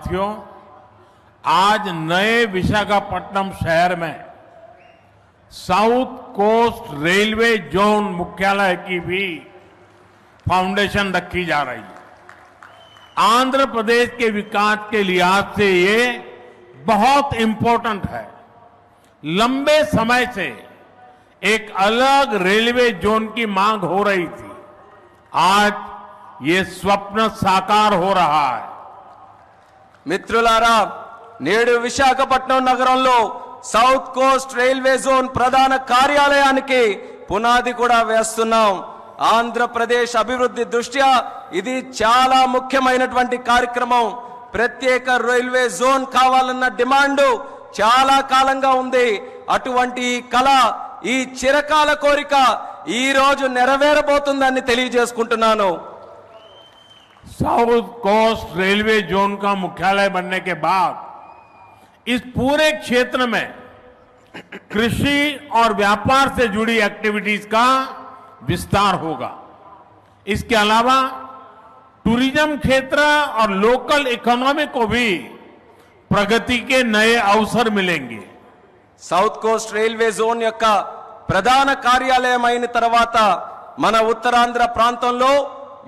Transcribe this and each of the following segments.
साथियों, आज नए विशाखापट्टनम शहर में साउथ कोस्ट रेलवे जोन मुख्यालय की भी फाउंडेशन रखी जा रही है। आंध्र प्रदेश के विकास के लिहाज से ये बहुत इंपॉर्टेंट है। लंबे समय से एक अलग रेलवे जोन की मांग हो रही थी। आज ये स्वप्न साकार हो रहा है। మిత్రులారా, నేడు విశాఖపట్నం నగరంలో సౌత్ కోస్ట్ రైల్వే జోన్ ప్రధాన కార్యాలయానికి పునాది కూడా వేస్తున్నాం. ఆంధ్రప్రదేశ్ అభివృద్ధి దృష్ట్యా ఇది చాలా ముఖ్యమైనటువంటి కార్యక్రమం. ప్రత్యేక రైల్వే జోన్ కావాలన్న డిమాండ్ చాలా కాలంగా ఉంది. అటువంటి ఈ కళ, ఈ చిరకాల కోరిక ఈ రోజు నెరవేరబోతుందని తెలియజేసుకుంటున్నాను. साउथ कोस्ट रेलवे जोन का मुख्यालय बनने के बाद इस पूरे क्षेत्र में कृषि और व्यापार से जुड़ी एक्टिविटीज का विस्तार होगा। इसके अलावा टूरिज्म क्षेत्र और लोकल इकोनॉमी को भी प्रगति के नए अवसर मिलेंगे। సౌత్ కోస్ట్ రైల్వే జోన్ యొక్క ప్రధాన కార్యాలయం అయిన తర్వాత మన ఉత్తరాంధ్ర ప్రాంతంలో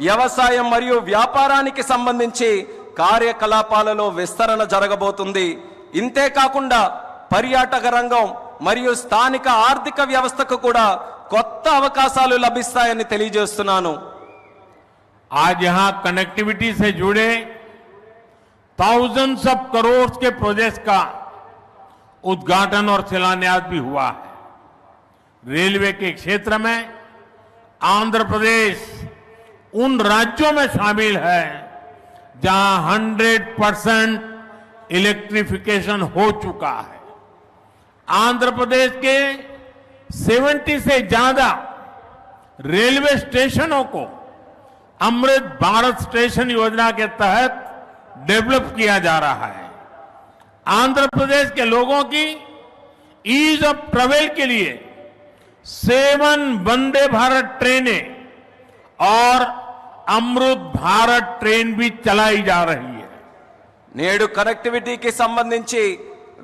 వ్యవసాయం మరియు వ్యాపారానికి సంబంధించి కార్యకలాపాలలో విస్తరణ జరగబోతుంది. ఇంతే కాకుండా పర్యాటక రంగం మరియు స్థానిక ఆర్థిక వ్యవస్థకు కూడా కొత్త అవకాశాలు లభిస్తాయని తెలియజేస్తున్నాను. आज यहां कनेक्टिविटी से जुड़े थाउजेंड्स ऑफ करोड़ के प्रोजेक्ट्स का उद्घाटन और शिलान्यास भी हुआ है। रेलवे के क्षेत्र में आंध्र प्रदेश उन राज्यों में शामिल है जहां 100% इलेक्ट्रिफिकेशन हो चुका है। आंध्र प्रदेश के 70 से ज्यादा रेलवे स्टेशनों को अमृत भारत स्टेशन योजना के तहत डेवलप किया जा रहा है। आंध्र प्रदेश के लोगों की ईज ऑफ ट्रेवल के लिए 7 वंदे भारत ट्रेनें और अमृत भारत ट्रेन भी चलाई जा रही है। నేడు కనెక్టివిటీకి సంబంధించి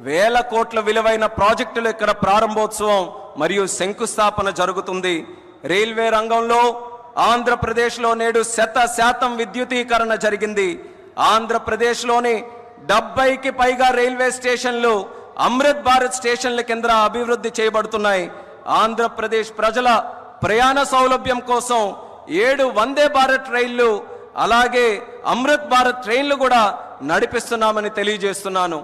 వేల కోట్ల విలువైన ప్రాజెక్టుల ఇక్కడ ప్రారంభోత్సవం మరియు శంకుస్థాపన జరుగుతుంది. రైల్వే రంగంలో ఆంధ్రప్రదేశ్లో నేడు 100% విద్యుదీకరణ జరిగింది. ఆంధ్రప్రదేశ్లోని 70కి పైగా రైల్వే స్టేషన్లు అమృత్ భారత్ స్టేషన్ల కింద అభివృద్ధి చేయబడుతున్నాయి. ఆంధ్రప్రదేశ్ ప్రజల ప్రయాణ సౌలభ్యం కోసం 7 వందే భారత్ రైళ్లు అలాగే అమృత్ భారత్ ట్రైన్లు కూడా నడిపిస్తున్నామని తెలియజేస్తున్నాను.